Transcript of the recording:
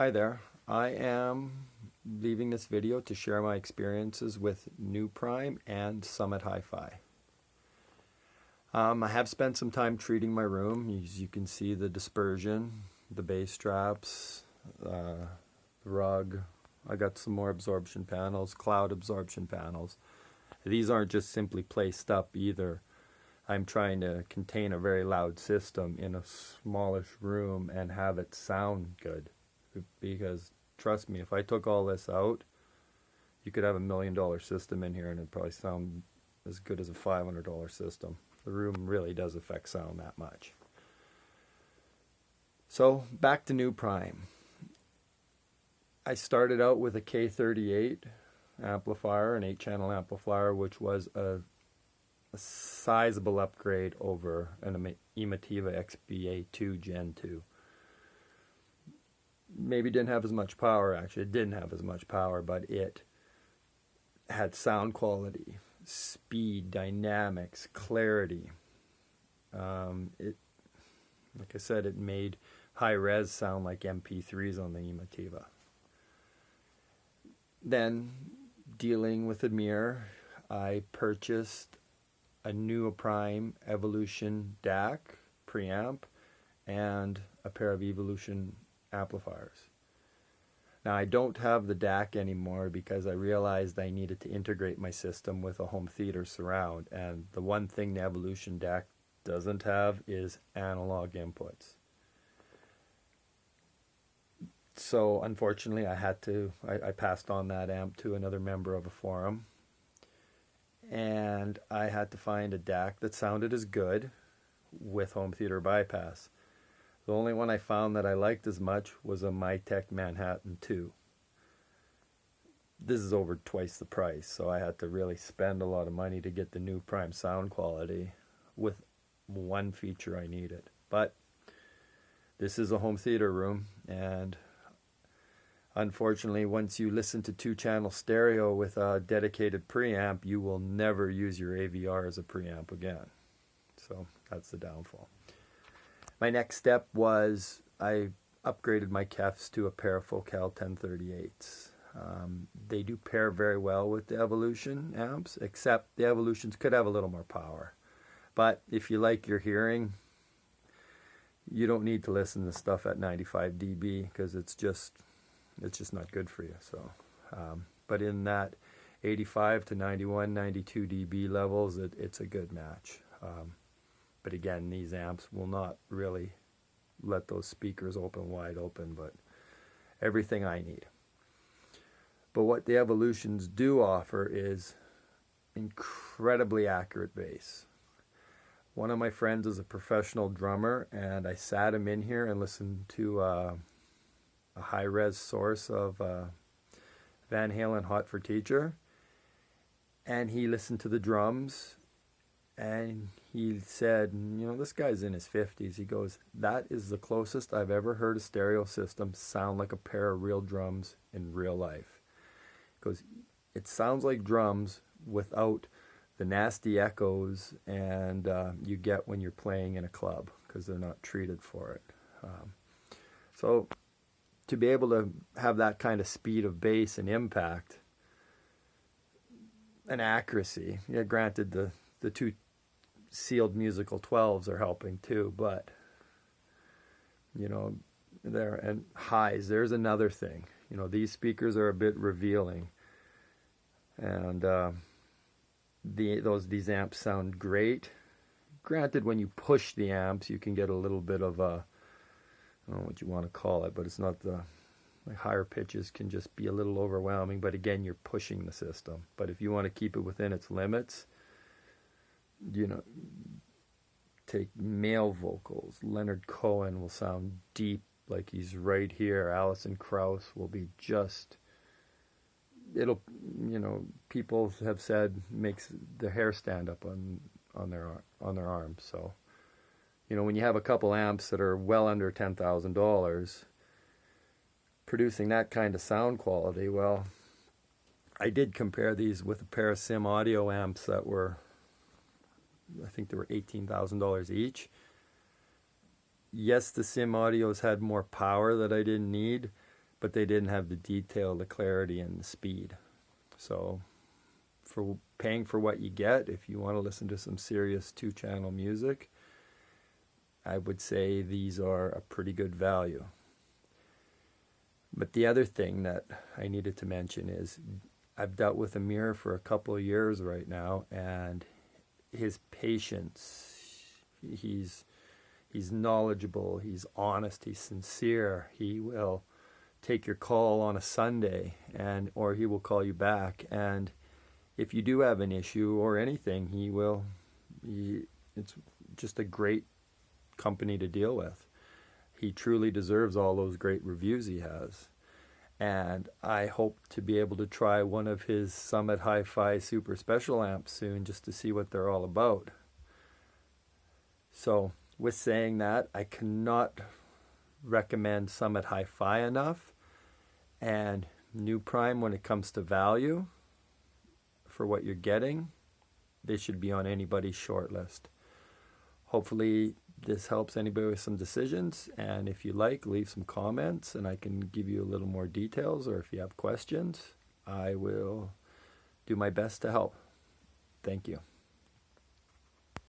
Hi there. I am leaving this video to share my experiences with Nuprime and Summit HiFi. I have spent some time treating my room. As you can see, the dispersion, the base straps, the rug. I got some more absorption panels, cloud absorption panels. These aren't just simply placed up either. I'm trying to contain a very loud system in a smallish room and have it sound good. Because trust me, if I took all this out, you could have $1 million system in here and it'd probably sound as good as a $500 system. The room really does affect sound that much. So back to Nuprime. I started out with a K38 amplifier, an 8-channel amplifier, which was a sizable upgrade over an Emativa XBA2 Gen 2. Maybe didn't have as much power, actually. It didn't have as much power, but it had sound quality, speed, dynamics, clarity. Like I said, it made high-res sound like MP3s on the Emativa. Then, dealing with Amir, I purchased a Nuprime Evolution DAC preamp and a pair of Evolution amplifiers. Now I don't have the DAC anymore because I realized I needed to integrate my system with a home theater surround, and the one thing the Evolution DAC doesn't have is analog inputs. So unfortunately I passed on that amp to another member of a forum, and I had to find a DAC that sounded as good with home theater bypass. The only one I found that I liked as much was a Mytech Manhattan 2. This is over twice the price, so I had to really spend a lot of money to get the Nuprime sound quality with one feature I needed. But this is a home theater room, and unfortunately, once you listen to 2-channel stereo with a dedicated preamp, you will never use your AVR as a preamp again. So that's the downfall. My next step was I upgraded my Kefs to a pair of Focal 1038s. They do pair very well with the Evolution amps, except the Evolutions could have a little more power. But if you like your hearing, you don't need to listen to stuff at 95 dB because it's just not good for you. So, but in that 85 to 91, 92 dB levels, it's a good match. But again, these amps will not really let those speakers open wide open, but everything I need. But what the Evolutions do offer is incredibly accurate bass. One of my friends is a professional drummer, and I sat him in here and listened to a high-res source of Van Halen Hot for Teacher, and he listened to the drums, and he said, you know, this guy's in his 50s. He goes, that is the closest I've ever heard a stereo system sound like a pair of real drums in real life. He goes, it sounds like drums without the nasty echoes and you get when you're playing in a club because they're not treated for it. So to be able to have that kind of speed of bass and impact and accuracy, yeah, granted the two sealed musical 12s are helping too, but you know, there and highs, there's another thing. You know, these speakers are a bit revealing, and these amps sound great. Granted, when you push the amps, you can get a little bit of a, I don't know what you want to call it, but it's not the higher pitches can just be a little overwhelming. But again, you're pushing the system. But if you want to keep it within its limits, you know, take male vocals. Leonard Cohen will sound deep, like he's right here. Alison Krauss will be just, it'll, you know, people have said makes the hair stand up on their arms. So, you know, when you have a couple amps that are well under $10,000, producing that kind of sound quality, well, I did compare these with a pair of Sim Audio amps that were, I think they were $18,000 each. Yes, the Sim Audios had more power that I didn't need, but they didn't have the detail, the clarity, and the speed. So for paying for what you get, if you want to listen to some serious 2-channel music, I would say these are a pretty good value. But the other thing that I needed to mention is I've dealt with Amir for a couple of years right now, and his patience, he's knowledgeable, he's honest, he's sincere. He will take your call on a Sunday, or he will call you back, and if you do have an issue or anything, it's just a great company to deal with. He truly deserves all those great reviews he has. And I hope to be able to try one of his Summit HiFi super special amps soon, just to see what they're all about. So with saying that, I cannot recommend Summit HiFi enough, and Nuprime, when it comes to value for what you're getting, they should be on anybody's short list. Hopefully this helps anybody with some decisions, and if you like, leave some comments and I can give you a little more details, or if you have questions, I will do my best to help. Thank you.